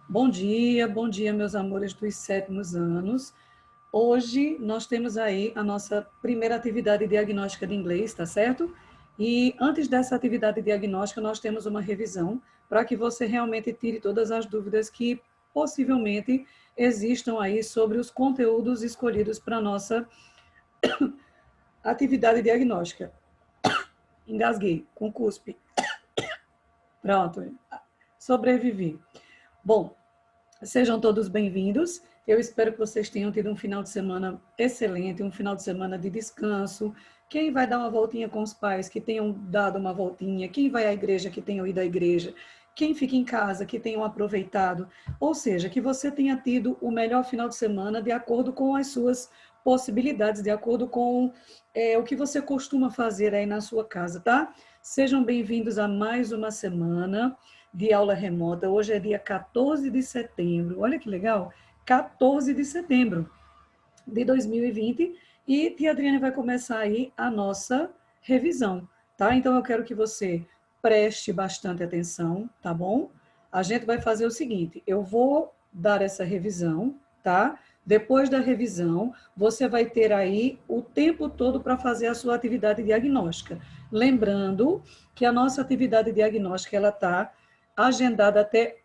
Bom dia, meus amores dos sétimos anos. Hoje nós temos aí a nossa primeira atividade diagnóstica de inglês, tá certo? E antes dessa atividade diagnóstica, nós temos uma revisão para que você realmente tire todas as dúvidas que possivelmente existam aí sobre os conteúdos escolhidos para a nossa atividade diagnóstica. Engasguei, com cuspe. Pronto, sobrevivi. Bom, sejam todos bem-vindos. Eu espero que vocês tenham tido um final de semana excelente, um final de semana de descanso. Quem vai dar uma voltinha com os pais, que tenham dado uma voltinha. Quem vai à igreja, que tenham ido à igreja. Quem fica em casa, que tenham aproveitado. Ou seja, que você tenha tido o melhor final de semana de acordo com as suas possibilidades, de acordo com o que você costuma fazer aí na sua casa, tá? Sejam bem-vindos a mais uma semana de aula remota. Hoje é dia 14 de setembro. Olha que legal! 14 de setembro de 2020 e tia Adriane vai começar aí a nossa revisão, tá? Então eu quero que você preste bastante atenção, tá bom? A gente vai fazer o seguinte, eu vou dar essa revisão, tá? Depois da revisão, você vai ter aí o tempo todo para fazer a sua atividade diagnóstica. Lembrando que a nossa atividade diagnóstica ela está agendada até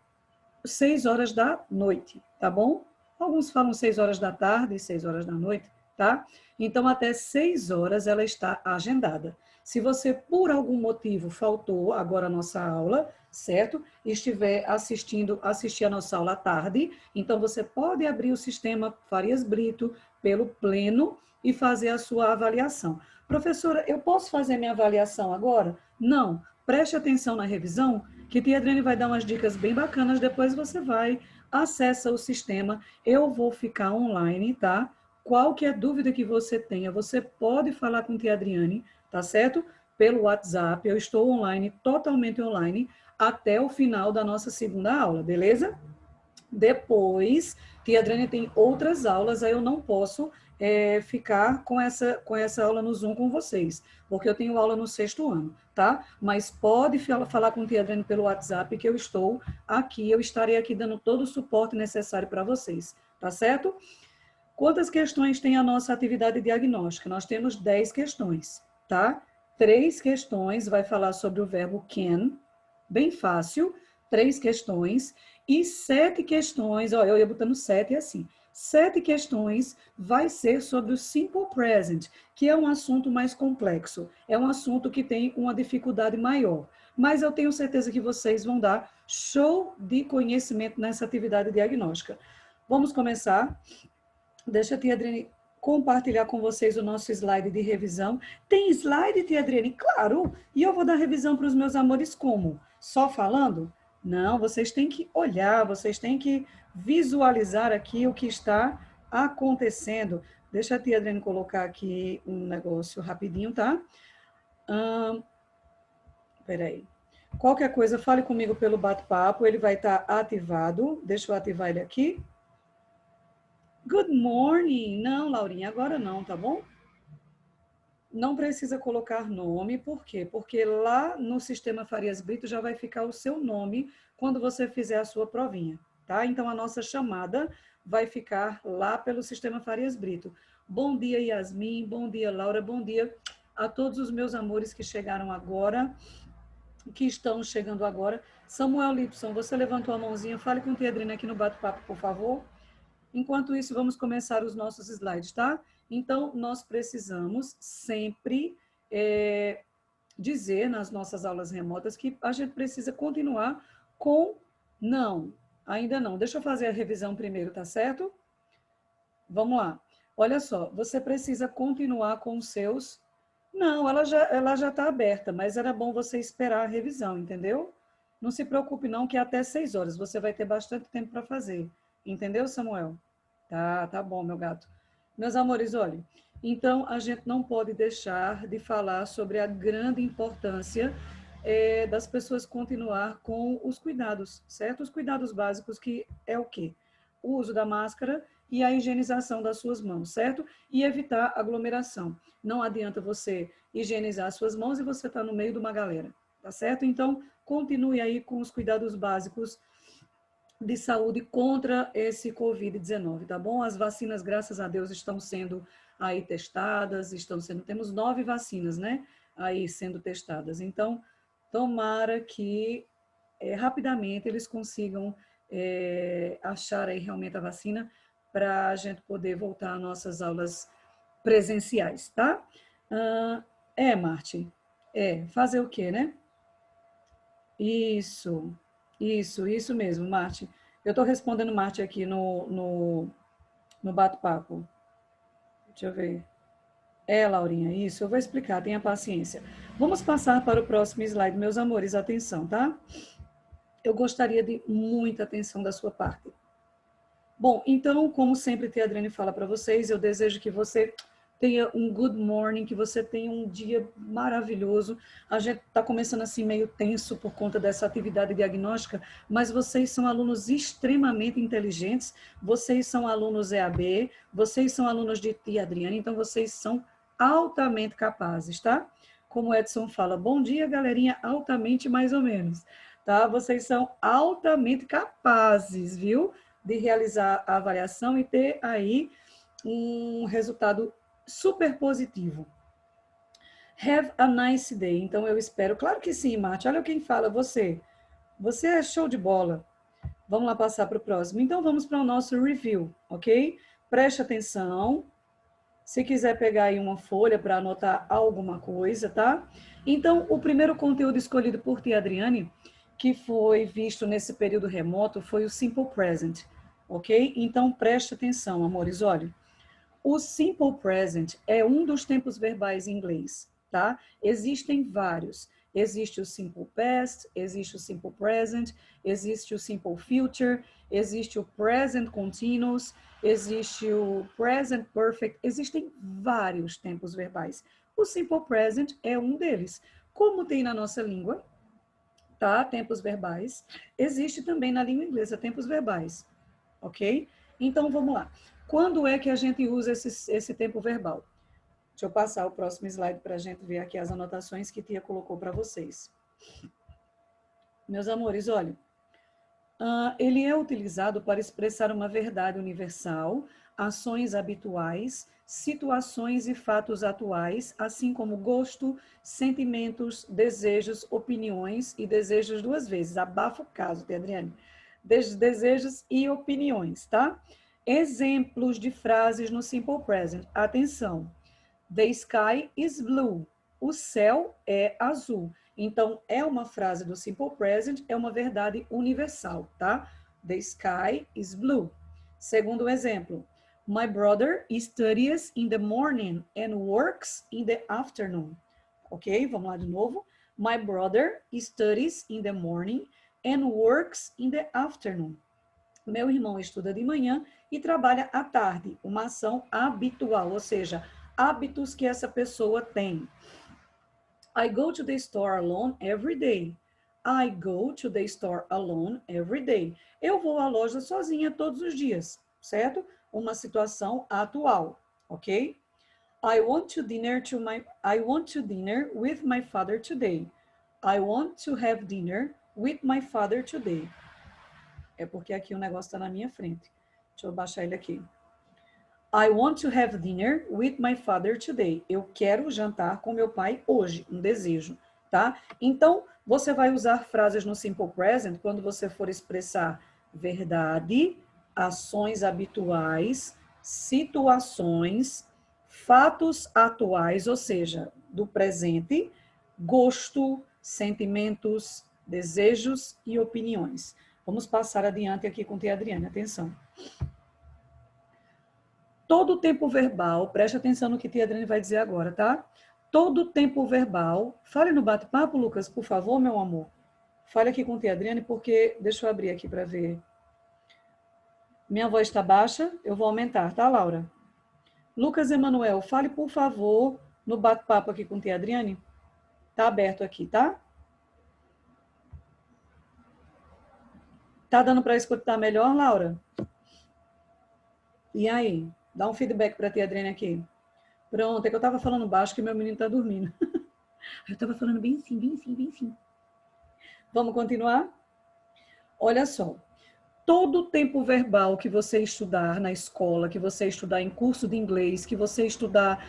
6 horas da noite, tá bom? Alguns falam 6 horas da tarde, 6 horas da noite, tá? Então, até 6 horas ela está agendada. Se você, por algum motivo, faltou agora a nossa aula, certo? E estiver assistir a nossa aula à tarde, então você pode abrir o sistema Farias Brito pelo Pleno e fazer a sua avaliação. Professora, eu posso fazer minha avaliação agora? Não. Preste atenção na revisão, que tia Adriane vai dar umas dicas bem bacanas, depois você vai, acessa o sistema, eu vou ficar online, tá? Qualquer dúvida que você tenha, você pode falar com tia Adriane, tá certo? Pelo WhatsApp, eu estou online, totalmente online, até o final da nossa segunda aula, beleza? Depois, tia Adriane tem outras aulas, aí eu não posso ficar com essa aula no Zoom com vocês, porque eu tenho aula no sexto ano, tá? Mas pode falar com tia Adriane pelo WhatsApp, que eu estou aqui, eu estarei aqui dando todo o suporte necessário para vocês, tá certo? Quantas questões tem a nossa atividade diagnóstica? Nós temos 10 questões, tá? 3 questões vai falar sobre o verbo can, bem fácil, 3 questões, e 7 questões, ó, eu ia botando 7 assim, 7 questões vai ser sobre o simple present, que é um assunto mais complexo, é um assunto que tem uma dificuldade maior. Mas eu tenho certeza que vocês vão dar show de conhecimento nessa atividade diagnóstica. Vamos começar? Deixa a tia Adriane compartilhar com vocês o nosso slide de revisão. Tem slide, tia Adriane? Claro! E eu vou dar revisão para os meus amores como? Só falando? Não, vocês têm que olhar, vocês têm que visualizar aqui o que está acontecendo. Deixa a tia Adriane colocar aqui um negócio rapidinho, tá? Peraí. Qualquer coisa, fale comigo pelo bate-papo, ele vai estar ativado. Deixa eu ativar ele aqui. Good morning. Não, Laurinha, agora não, tá bom? Não precisa colocar nome, por quê? Porque lá no sistema Farias Brito já vai ficar o seu nome quando você fizer a sua provinha, tá? Então a nossa chamada vai ficar lá pelo sistema Farias Brito. Bom dia, Yasmin, bom dia, Laura, bom dia a todos os meus amores que chegaram agora, que estão chegando agora. Samuel Lipson, você levantou a mãozinha, fale com o Pedrina aqui no bate-papo, por favor. Enquanto isso, vamos começar os nossos slides, tá? Então, nós precisamos sempre dizer nas nossas aulas remotas que a gente precisa continuar com não, ainda não. Deixa eu fazer a revisão primeiro, tá certo? Vamos lá. Olha só, você precisa continuar com os seus... Não, ela já está aberta, mas era bom você esperar a revisão, entendeu? Não se preocupe não, que é até 6 horas. Você vai ter bastante tempo para fazer. Entendeu, Samuel? Tá bom, meu gato. Meus amores, olhem, então a gente não pode deixar de falar sobre a grande importância das pessoas continuar com os cuidados, certo? Os cuidados básicos, que é o quê? O uso da máscara e a higienização das suas mãos, certo? E evitar aglomeração. Não adianta você higienizar as suas mãos e você está no meio de uma galera, tá certo? Então, continue aí com os cuidados básicos de saúde contra esse Covid-19, tá bom? As vacinas, graças a Deus, estão sendo aí testadas, temos 9 vacinas, né? Aí sendo testadas. Então, tomara que rapidamente eles consigam achar aí realmente a vacina para a gente poder voltar às nossas aulas presenciais, tá? Marte, fazer o quê, né? Isso mesmo, Marte. Eu estou respondendo Marte aqui no bate-papo. Deixa eu ver. Laurinha, isso, eu vou explicar, tenha paciência. Vamos passar para o próximo slide, meus amores, atenção, tá? Eu gostaria de muita atenção da sua parte. Bom, então, como sempre a Adriane fala para vocês, eu desejo que você tenha um good morning, que você tenha um dia maravilhoso. A gente está começando assim meio tenso por conta dessa atividade diagnóstica, mas vocês são alunos extremamente inteligentes, vocês são alunos EAB, vocês são alunos de tia Adriane, então vocês são altamente capazes, tá? Como o Edson fala, bom dia, galerinha, altamente mais ou menos, tá? Vocês são altamente capazes, viu? De realizar a avaliação e ter aí um resultado super positivo. Have a nice day. Então, eu espero. Claro que sim, Marte. Olha quem fala, você. Você é show de bola. Vamos lá passar para o próximo. Então, vamos para o nosso review, ok? Preste atenção. Se quiser pegar aí uma folha para anotar alguma coisa, tá? Então, o primeiro conteúdo escolhido por tia Adriane, que foi visto nesse período remoto, foi o Simple Present, ok? Então, preste atenção, amores, olha. O Simple Present é um dos tempos verbais em inglês, tá? Existem vários. Existe o Simple Past, existe o Simple Present, existe o Simple Future, existe o Present Continuous, existe o Present Perfect, existem vários tempos verbais. O Simple Present é um deles. Como tem na nossa língua, tá? Tempos verbais, existe também na língua inglesa tempos verbais, ok? Então, vamos lá. Quando é que a gente usa esse tempo verbal? Deixa eu passar o próximo slide para a gente ver aqui as anotações que Tia colocou para vocês. Meus amores, olha, ele é utilizado para expressar uma verdade universal, ações habituais, situações e fatos atuais, assim como gosto, sentimentos, desejos, opiniões e desejos 2 vezes. Abafa o caso, Tia Adriane. Desejos e opiniões, tá? Exemplos de frases no Simple Present. Atenção. The sky is blue. O céu é azul. Então, é uma frase do Simple Present, é uma verdade universal, tá? The sky is blue. Segundo exemplo. My brother studies in the morning and works in the afternoon. Ok? Vamos lá de novo. My brother studies in the morning and works in the afternoon. Meu irmão estuda de manhã e trabalha à tarde. Uma ação habitual, ou seja, hábitos que essa pessoa tem. I go to the store alone every day. I go to the store alone every day. Eu vou à loja sozinha todos os dias, certo? Uma situação atual, ok? I want to dinner with my father today. I want to have dinner with my father today. É porque aqui o negócio está na minha frente. Deixa eu baixar ele aqui. I want to have dinner with my father today. Eu quero jantar com meu pai hoje, um desejo, tá? Então, você vai usar frases no Simple Present quando você for expressar verdade, ações habituais, situações, fatos atuais, ou seja, do presente, gosto, sentimentos, desejos e opiniões. Vamos passar adiante aqui com tia Adriane, atenção. Todo o tempo verbal, preste atenção no que tia Adriane vai dizer agora, tá? Todo o tempo verbal, fale no bate-papo, Lucas, por favor, meu amor. Fale aqui com tia Adriane, porque, deixa eu abrir aqui para ver. Minha voz está baixa, eu vou aumentar, tá, Laura? Lucas Emanuel, fale, por favor, no bate-papo aqui com tia Adriane. Tá aberto aqui, tá? Tá dando para escutar melhor, Laura? E aí? Dá um feedback para a tia Adriane aqui. Pronto, é que eu estava falando baixo que meu menino está dormindo. Eu estava falando bem sim, bem sim, bem sim. Vamos continuar? Olha só. todo tempo verbal que você estudar na escola, que você estudar em curso de inglês, que você estudar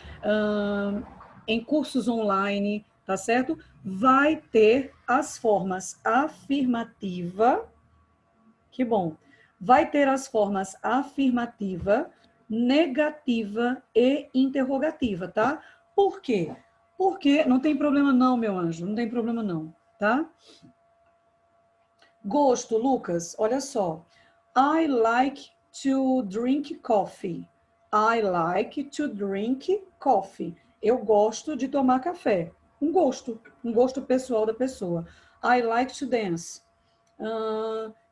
em cursos online, tá certo? Vai ter as formas afirmativa, que bom, vai ter as formas afirmativa, negativa e interrogativa, tá? Por quê? Porque não tem problema não, meu anjo, não tem problema não, tá? Gosto, Lucas, olha só. I like to drink coffee. I like to drink coffee. Eu gosto de tomar café. Um gosto pessoal da pessoa. I like to dance.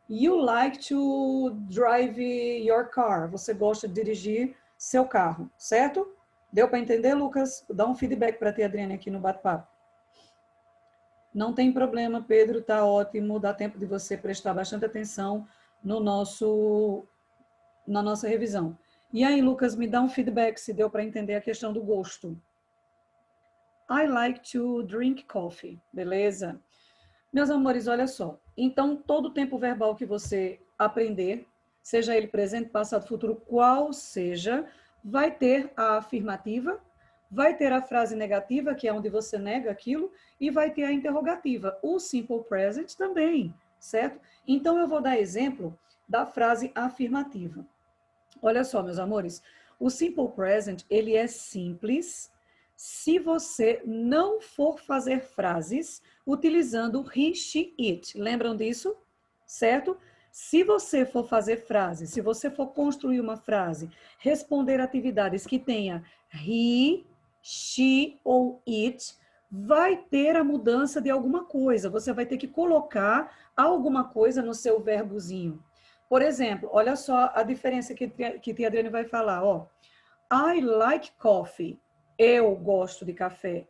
You like to drive your car. Você gosta de dirigir seu carro, certo? Deu para entender, Lucas? Dá um feedback para a Adriane aqui no bate-papo. Não tem problema, Pedro, tá ótimo. Dá tempo de você prestar bastante atenção no na nossa revisão. E aí, Lucas, me dá um feedback se deu para entender a questão do gosto. I like to drink coffee, beleza? Meus amores, olha só. Então, todo o tempo verbal que você aprender, seja ele presente, passado, futuro, qual seja, vai ter a afirmativa, vai ter a frase negativa, que é onde você nega aquilo, e vai ter a interrogativa. O simple present também, certo? Então, eu vou dar exemplo da frase afirmativa. Olha só, meus amores, o simple present, ele é simples se você não for fazer frases utilizando he, she, it. Lembram disso? Certo? Se você for fazer frases, se você for construir uma frase, responder atividades que tenha he, she ou it, vai ter a mudança de alguma coisa. Você vai ter que colocar alguma coisa no seu verbozinho. Por exemplo, olha só a diferença que a Adriane vai falar. Ó. I like coffee. Eu gosto de café.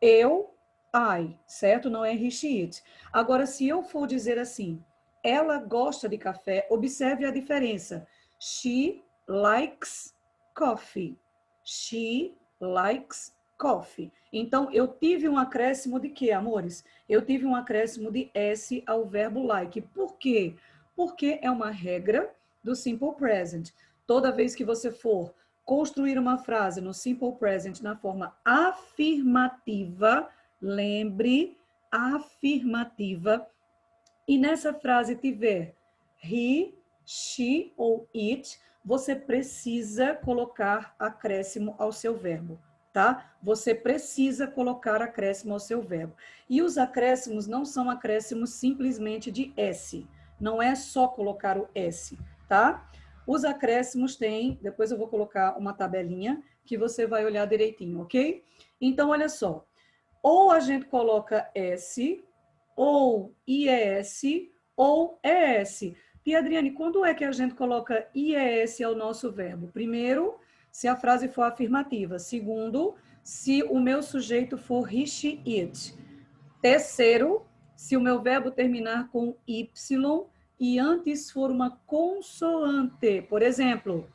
Eu, I, certo? Não é he, she, it. Agora, se eu for dizer assim, ela gosta de café, observe a diferença. She likes coffee. She likes coffee. Então, eu tive um acréscimo de quê, amores? Eu tive um acréscimo de S ao verbo like. Por quê? Porque é uma regra do simple present. Toda vez que você for construir uma frase no simple present na forma afirmativa, lembre, afirmativa, e nessa frase tiver he, she ou it, você precisa colocar acréscimo ao seu verbo, tá? Você precisa colocar acréscimo ao seu verbo. E os acréscimos não são acréscimos simplesmente de S, não é só colocar o S, tá? Os acréscimos têm, depois eu vou colocar uma tabelinha que você vai olhar direitinho, ok? Então, olha só, ou a gente coloca S, ou IES, ou ES. Tia Adriane, quando é que a gente coloca IES ao nosso verbo? Primeiro, se a frase for afirmativa. Segundo, se o meu sujeito for he, she, it. Terceiro, se o meu verbo terminar com Y e antes for uma consoante. Por exemplo,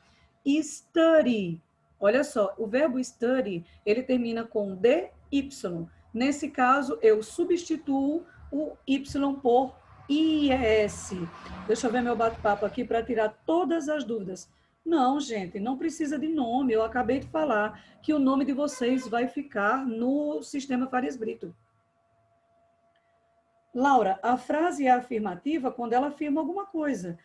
study. Olha só, o verbo study, ele termina com DY. Nesse caso, eu substituo o Y por IES. Deixa eu ver meu bate-papo aqui para tirar todas as dúvidas. Não, gente, não precisa de nome. Eu acabei de falar que o nome de vocês vai ficar no sistema Farias Brito. Laura, a frase é afirmativa quando ela afirma alguma coisa.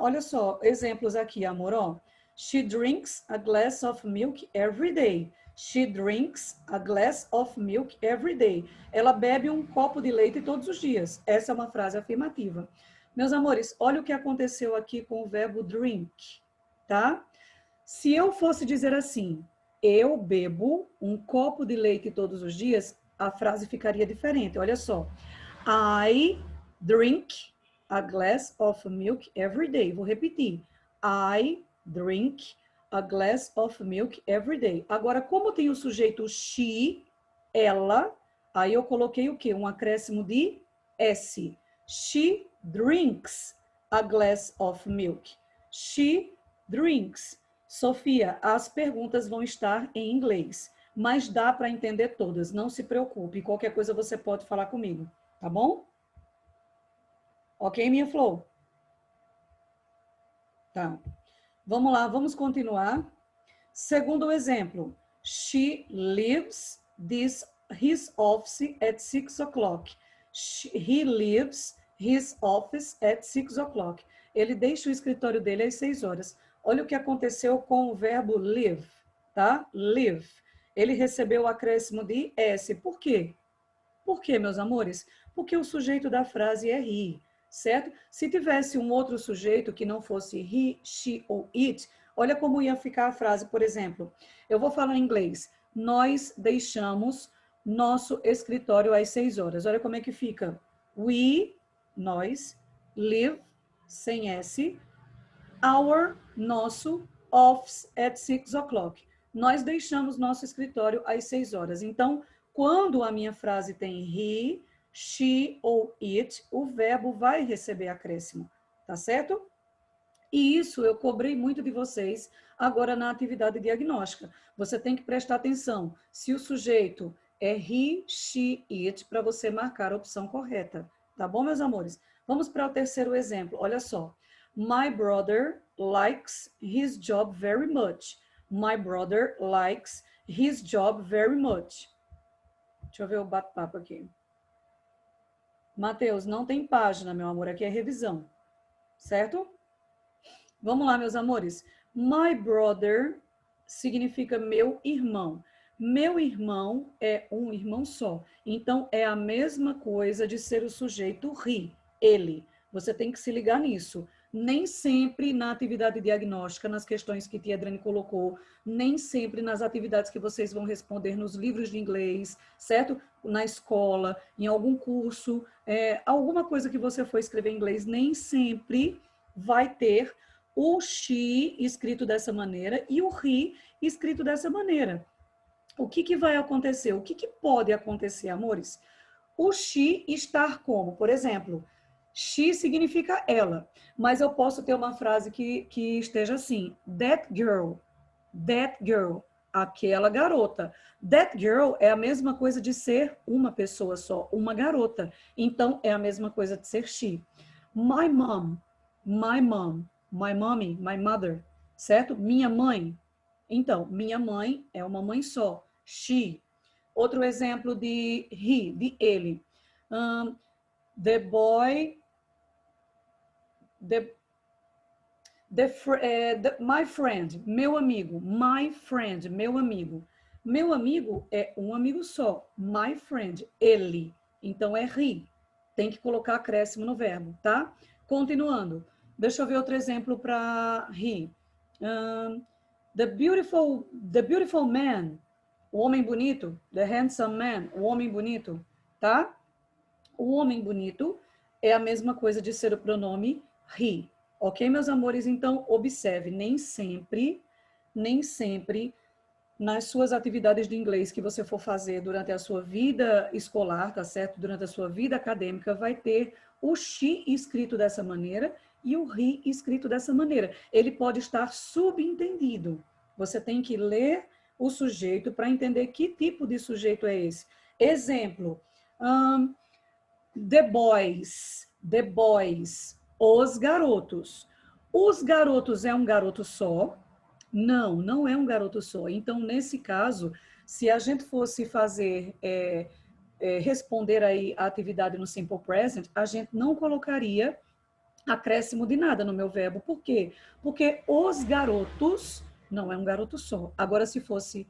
Olha só, exemplos aqui, amor. Ó. She drinks a glass of milk every day. She drinks a glass of milk every day. Ela bebe um copo de leite todos os dias. Essa é uma frase afirmativa. Meus amores, olha o que aconteceu aqui com o verbo drink, tá? Se eu fosse dizer assim, eu bebo um copo de leite todos os dias, a frase ficaria diferente. Olha só. I drink a glass of milk every day. Vou repetir. I drink a glass of milk every day. Agora, como tem o sujeito she, ela, aí eu coloquei o quê? Um acréscimo de S. She drinks a glass of milk. She drinks. Sofia, as perguntas vão estar em inglês, mas dá para entender todas, não se preocupe. Qualquer coisa você pode falar comigo. Tá bom? Ok, minha Flor? Tá. Vamos lá, vamos continuar. Segundo exemplo. She leaves his office at 6 o'clock. He leaves his office at 6 o'clock. Ele deixa o escritório dele às 6 horas. Olha o que aconteceu com o verbo live, tá? Live. Ele recebeu o acréscimo de S. Por quê? Por quê, meus amores? Porque o sujeito da frase é he, certo? Se tivesse um outro sujeito que não fosse he, she ou it, olha como ia ficar a frase, por exemplo. Eu vou falar em inglês. Nós deixamos nosso escritório às 6 horas. Olha como é que fica. We, nós, live, sem S, our, nosso, office at 6 o'clock. Nós deixamos nosso escritório às 6 horas. Então, quando a minha frase tem he, she ou it, o verbo vai receber acréscimo, tá certo? E isso eu cobrei muito de vocês agora na atividade diagnóstica. Você tem que prestar atenção se o sujeito é he, she, it, para você marcar a opção correta. Tá bom, meus amores? Vamos para o terceiro exemplo. Olha só. My brother likes his job very much. My brother likes his job very much. Deixa eu ver o bate-papo aqui. Mateus, não tem página, meu amor. Aqui é revisão. Certo? Vamos lá, meus amores. My brother significa meu irmão. Meu irmão é um irmão só. Então, é a mesma coisa de ser o sujeito he, ele. Você tem que se ligar nisso. Nem sempre na atividade diagnóstica, nas questões que Tia Adriane colocou, nem sempre nas atividades que vocês vão responder nos livros de inglês, certo? Na escola, em algum curso, alguma coisa que você for escrever em inglês, nem sempre vai ter o she escrito dessa maneira e o he escrito dessa maneira. O que vai acontecer? O que pode acontecer, amores? O she estar como? Por exemplo, she significa ela, mas eu posso ter uma frase que esteja assim, that girl, aquela garota. That girl é a mesma coisa de ser uma pessoa só, uma garota. Então, é a mesma coisa de ser she. My mom, my mommy, my mother, certo? Minha mãe. Então, minha mãe é uma mãe só, she. Outro exemplo de he, de ele. The boy, my friend, meu amigo. My friend, meu amigo. Meu amigo é um amigo só. My friend, ele. Então é he. Tem que colocar acréscimo no verbo, tá? Continuando. Deixa eu ver outro exemplo para he. The beautiful man, o homem bonito. The handsome man, o homem bonito, tá? O homem bonito é a mesma coisa de ser o pronome he. Ok, meus amores? Então, observe, nem sempre, nas suas atividades de inglês que você for fazer durante a sua vida escolar, tá certo? Durante a sua vida acadêmica, vai ter o she escrito dessa maneira e o he escrito dessa maneira. Ele pode estar subentendido. Você tem que ler o sujeito para entender que tipo de sujeito é esse. Exemplo, the boys, os garotos. Os garotos é um garoto só? Não, não é um garoto só. Então, nesse caso, se a gente fosse fazer, responder aí a atividade no Simple Present, a gente não colocaria acréscimo de nada no meu verbo. Por quê? Porque os garotos não é um garoto só. Agora, se fosse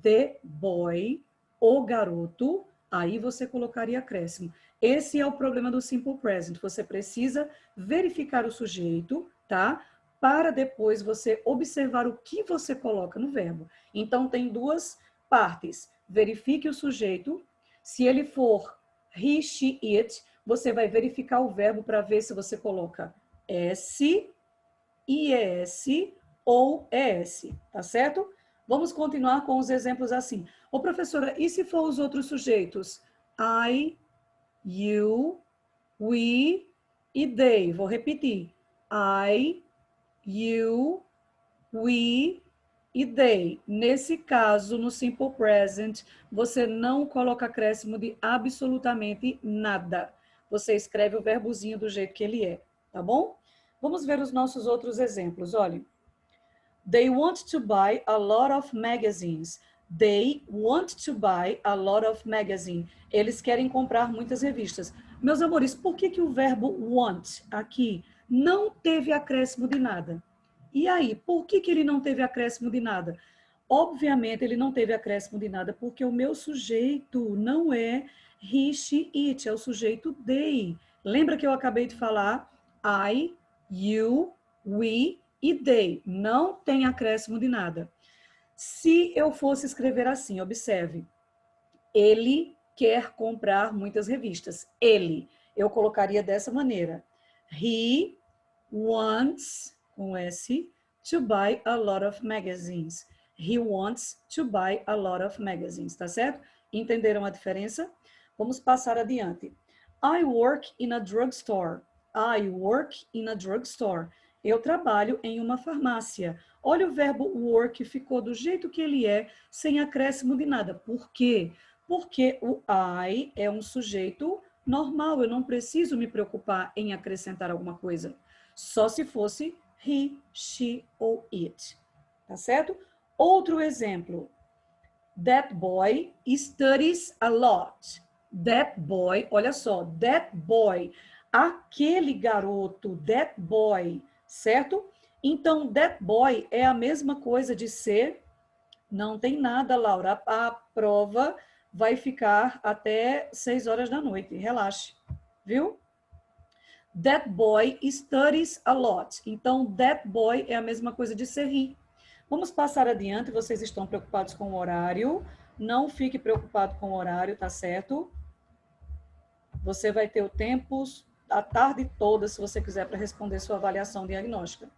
the boy, o garoto, aí você colocaria acréscimo. Esse é o problema do Simple Present. Você precisa verificar o sujeito, tá? Para depois você observar o que você coloca no verbo. Então, tem duas partes. Verifique o sujeito. Se ele for he, she, it, você vai verificar o verbo para ver se você coloca S, IES ou ES, tá certo? Vamos continuar com os exemplos assim. Ô, professora, e se for os outros sujeitos? I, you, we e they. Vou repetir. I, you, we e they. Nesse caso, no Simple Present, você não coloca acréscimo de absolutamente nada. Você escreve o verbozinho do jeito que ele é, tá bom? Vamos ver os nossos outros exemplos. Olha, they want to buy a lot of magazines. They want to buy a lot of magazines. Eles querem comprar muitas revistas. Meus amores, por que o verbo want aqui não teve acréscimo de nada? E aí, por que ele não teve acréscimo de nada? Obviamente, ele não teve acréscimo de nada porque o meu sujeito não é he, she, it, é o sujeito they. Lembra que eu acabei de falar? I, you, we e they. Não tem acréscimo de nada. Se eu fosse escrever assim, observe. Ele quer comprar muitas revistas. Ele. Eu colocaria dessa maneira. He wants, com S, to buy a lot of magazines. He wants to buy a lot of magazines, tá certo? Entenderam a diferença? Vamos passar adiante. I work in a drugstore. I work in a drugstore. Eu trabalho em uma farmácia. Olha o verbo work, ficou do jeito que ele é, sem acréscimo de nada. Por quê? Porque o I é um sujeito normal. Eu não preciso me preocupar em acrescentar alguma coisa. Só se fosse he, she ou it. Tá certo? Outro exemplo. That boy studies a lot. That boy, olha só, that boy, aquele garoto, that boy, certo? Então, that boy é a mesma coisa de ser, não tem nada, Laura, a prova vai ficar até 6 horas da noite, relaxe, viu? That boy studies a lot. Então, that boy é a mesma coisa de ser he. Vamos passar adiante, vocês estão preocupados com o horário, não fique preocupado com o horário, tá certo? Você vai ter o tempo, a tarde toda, se você quiser, para responder sua avaliação diagnóstica.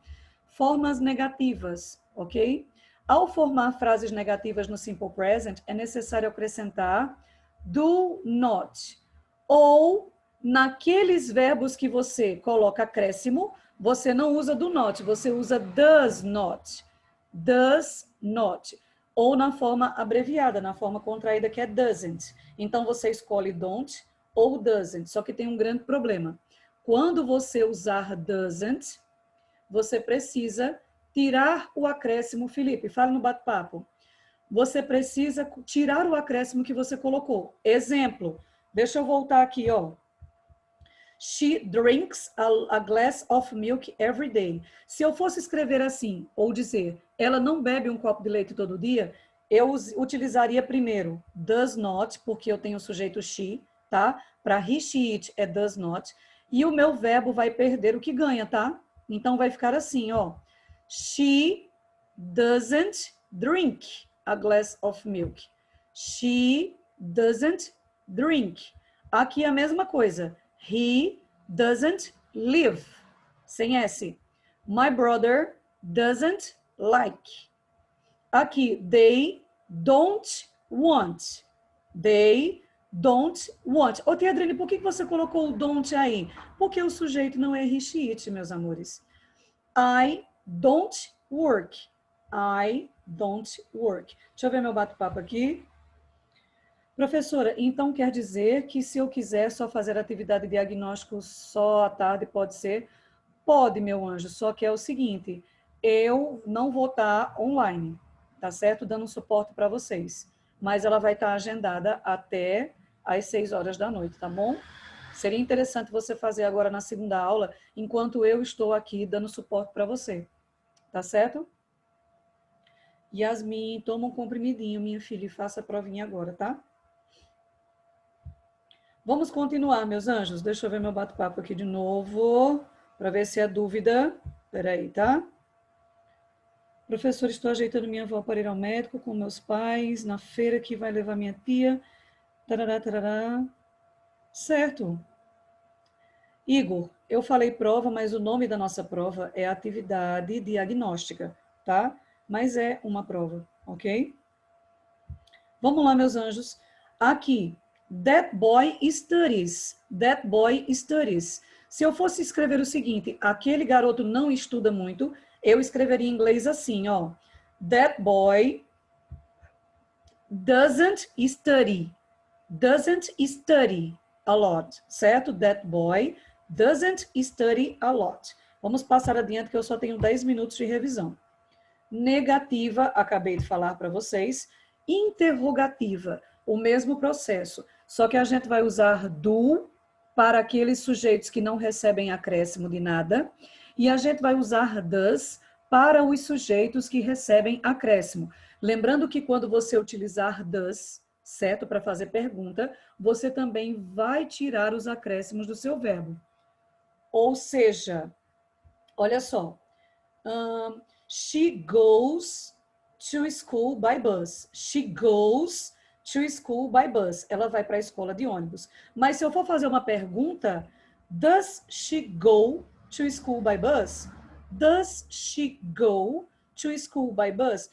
Formas negativas, ok? Ao formar frases negativas no simple present, é necessário acrescentar do not. Ou, naqueles verbos que você coloca acréscimo, você não usa do not, você usa does not. Does not. Ou na forma abreviada, na forma contraída, que é doesn't. Então, você escolhe don't ou doesn't, só que tem um grande problema. Quando você usar doesn't, você precisa tirar o acréscimo, Felipe, fala no bate-papo. Você precisa tirar o acréscimo que você colocou. Exemplo, deixa eu voltar aqui, ó. She drinks a glass of milk every day. Se eu fosse escrever assim, ou dizer, ela não bebe um copo de leite todo dia, eu utilizaria primeiro does not, porque eu tenho o sujeito she, tá? Para he, she, it é does not. E o meu verbo vai perder o que ganha, tá? Então vai ficar assim, ó. She doesn't drink a glass of milk. She doesn't drink. Aqui é a mesma coisa. He doesn't live. Sem S. My brother doesn't like. Aqui, they don't want. They don't want. Ô, Teadrine, por que você colocou o don't aí? Porque o sujeito não é he, she, it, meus amores. I don't work. I don't work. Deixa eu ver meu bate-papo aqui. Professora, então quer dizer que se eu quiser só fazer atividade de diagnóstico só à tarde, pode ser? Pode, meu anjo, só que é o seguinte, eu não vou estar online, tá certo? Dando suporte para vocês, mas ela vai estar agendada até às 6 horas da noite, tá bom? Seria interessante você fazer agora na segunda aula, enquanto eu estou aqui dando suporte para você, tá certo? Yasmin, toma um comprimidinho, minha filha, e faça a provinha agora, tá? Vamos continuar, meus anjos. Deixa eu ver meu bate-papo aqui de novo, para ver se é dúvida. Peraí, tá? Professor, estou ajeitando minha avó para ir ao médico com meus pais, na feira que vai levar minha tia. Tarará, tarará. Certo. Igor, eu falei prova, mas o nome da nossa prova é atividade diagnóstica, tá? Mas é uma prova, ok? Vamos lá, meus anjos. Aqui, that boy studies. That boy studies. Se eu fosse escrever o seguinte, aquele garoto não estuda muito, eu escreveria em inglês assim, ó. That boy doesn't study. Doesn't study a lot, certo? That boy doesn't study a lot. Vamos passar adiante que eu só tenho 10 minutos de revisão. Negativa, acabei de falar para vocês. Interrogativa, o mesmo processo, só que a gente vai usar do para aqueles sujeitos que não recebem acréscimo de nada, e a gente vai usar does para os sujeitos que recebem acréscimo. Lembrando que quando você utilizar does, certo, para fazer pergunta, você também vai tirar os acréscimos do seu verbo. Ou seja, olha só, she goes to school by bus. She goes to school by bus. Ela vai para a escola de ônibus. Mas se eu for fazer uma pergunta, does she go to school by bus? Does she go to school by bus?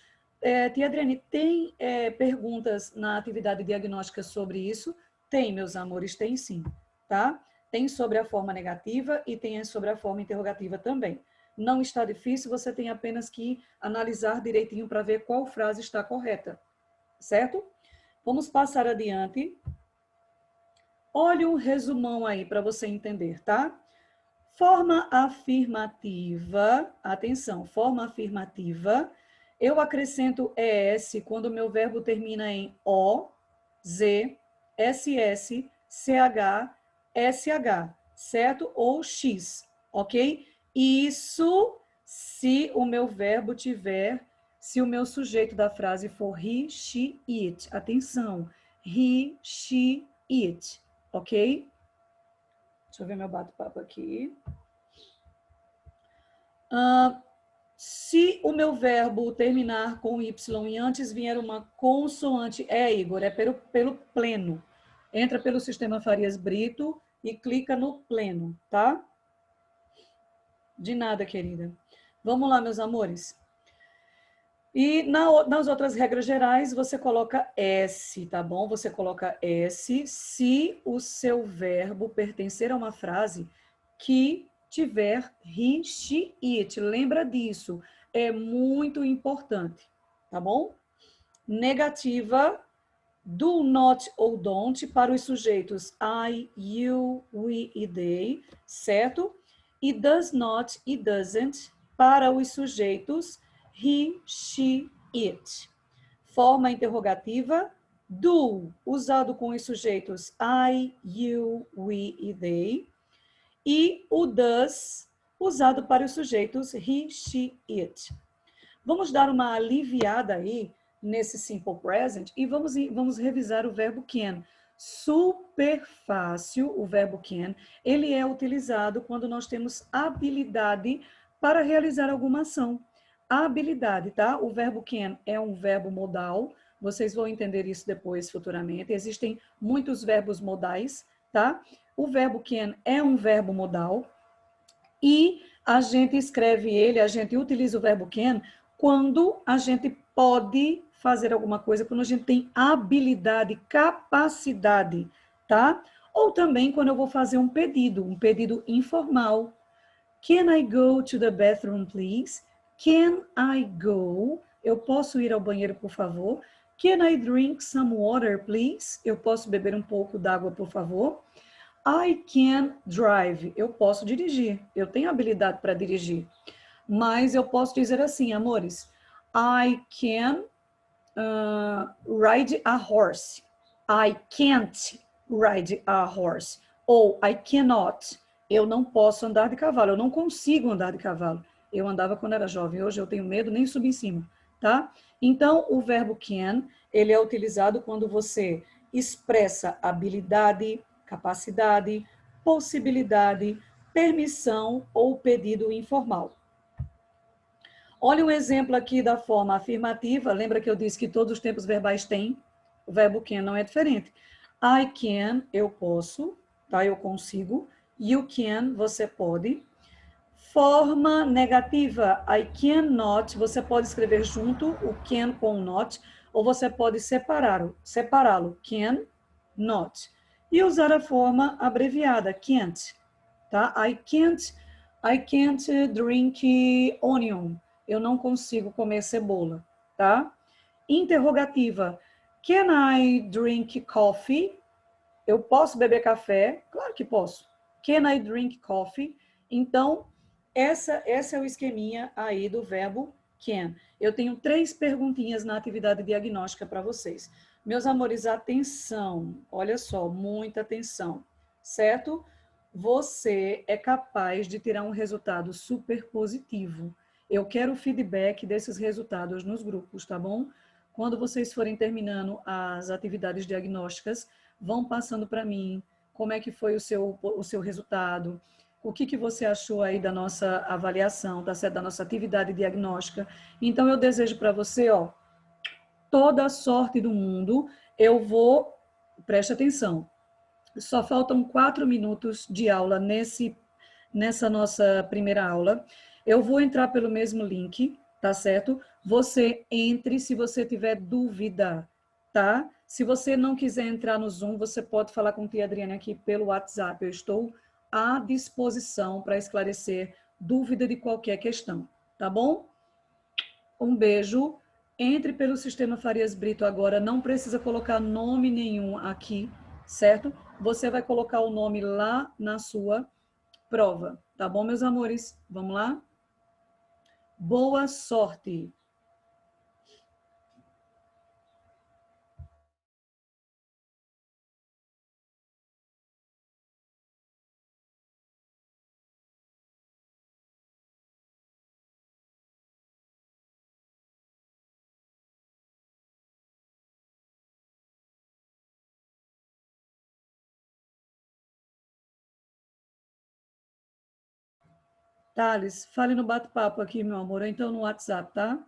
Tia Adriane, tem perguntas na atividade diagnóstica sobre isso? Tem, meus amores, tem sim, tá? Tem sobre a forma negativa e tem sobre a forma interrogativa também. Não está difícil, você tem apenas que analisar direitinho para ver qual frase está correta, certo? Vamos passar adiante. Olha um resumão aí para você entender, tá? Forma afirmativa, atenção, forma afirmativa, eu acrescento ES quando o meu verbo termina em O, Z, SS, CH, SH, certo? Ou X, ok? Isso se o meu verbo tiver, se o meu sujeito da frase for he, she, it. Atenção, he, she, it, ok? Deixa eu ver meu bate-papo aqui. Se o meu verbo terminar com Y e antes vier uma consoante, Igor, é pelo pleno. Entra pelo sistema Farias Brito e clica no pleno, tá? De nada, querida. Vamos lá, meus amores. E nas outras regras gerais, você coloca S, tá bom? Você coloca S se o seu verbo pertencer a uma frase que tiver he, she, it. Lembra disso. É muito importante, tá bom? Negativa, do, not ou don't para os sujeitos I, you, we e they, certo? E does not e doesn't para os sujeitos he, she, it. Forma interrogativa, do, usado com os sujeitos I, you, we e they. E o does, usado para os sujeitos he, she, it. Vamos dar uma aliviada aí nesse simple present e vamos revisar o verbo can. Super fácil o verbo can. Ele é utilizado quando nós temos habilidade para realizar alguma ação. A habilidade, tá? O verbo can é um verbo modal. Vocês vão entender isso depois, futuramente. Existem muitos verbos modais, tá? O verbo can é um verbo modal e a gente escreve ele, a gente utiliza o verbo can quando a gente pode fazer alguma coisa, quando a gente tem habilidade, capacidade, tá? Ou também quando eu vou fazer um pedido informal. Can I go to the bathroom, please? Can I go? Eu posso ir ao banheiro, por favor? Can I drink some water, please? Eu posso beber um pouco d'água, por favor? I can drive. Eu posso dirigir. Eu tenho habilidade para dirigir. Mas eu posso dizer assim, amores, I can ride a horse. I can't ride a horse. Ou I cannot. Eu não posso andar de cavalo. Eu não consigo andar de cavalo. Eu andava quando era jovem. Hoje eu tenho medo, nem subir em cima, tá? Então, o verbo can, ele é utilizado quando você expressa habilidade, capacidade, possibilidade, permissão ou pedido informal. Olha um exemplo aqui da forma afirmativa. Lembra que eu disse que todos os tempos verbais têm? O verbo can não é diferente. I can, eu posso, tá? Eu consigo. You can, você pode. Forma negativa, I cannot, você pode escrever junto o can com o not, ou você pode separá-lo, can, not. E usar a forma abreviada, can't, tá? I can't drink onion. Eu não consigo comer cebola, tá? Interrogativa. Can I drink coffee? Eu posso beber café? Claro que posso. Can I drink coffee? Então, esse é o esqueminha aí do verbo can. Eu tenho 3 perguntinhas na atividade diagnóstica para vocês. Meus amores, atenção, olha só, muita atenção, certo? Você é capaz de tirar um resultado super positivo. Eu quero o feedback desses resultados nos grupos, tá bom? Quando vocês forem terminando as atividades diagnósticas, vão passando para mim como é que foi o seu resultado, o que você achou aí da nossa avaliação, tá certo? Da nossa atividade diagnóstica. Então, eu desejo para você, ó, toda a sorte do mundo. Eu vou, preste atenção, só faltam 4 minutos de aula nessa nossa primeira aula. Eu vou entrar pelo mesmo link, tá certo? Você entre se você tiver dúvida, tá? Se você não quiser entrar no Zoom, você pode falar com a tia Adriane aqui pelo WhatsApp. Eu estou à disposição para esclarecer dúvida de qualquer questão, tá bom? Um beijo. Entre pelo sistema Farias Brito agora, não precisa colocar nome nenhum aqui, certo? Você vai colocar o nome lá na sua prova, tá bom, meus amores? Vamos lá? Boa sorte! Thales, fale no bate-papo aqui, meu amor, ou então no WhatsApp, tá?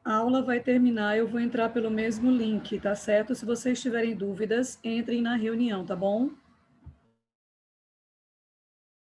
A aula vai terminar, eu vou entrar pelo mesmo link, tá certo? Se vocês tiverem dúvidas, entrem na reunião, tá bom?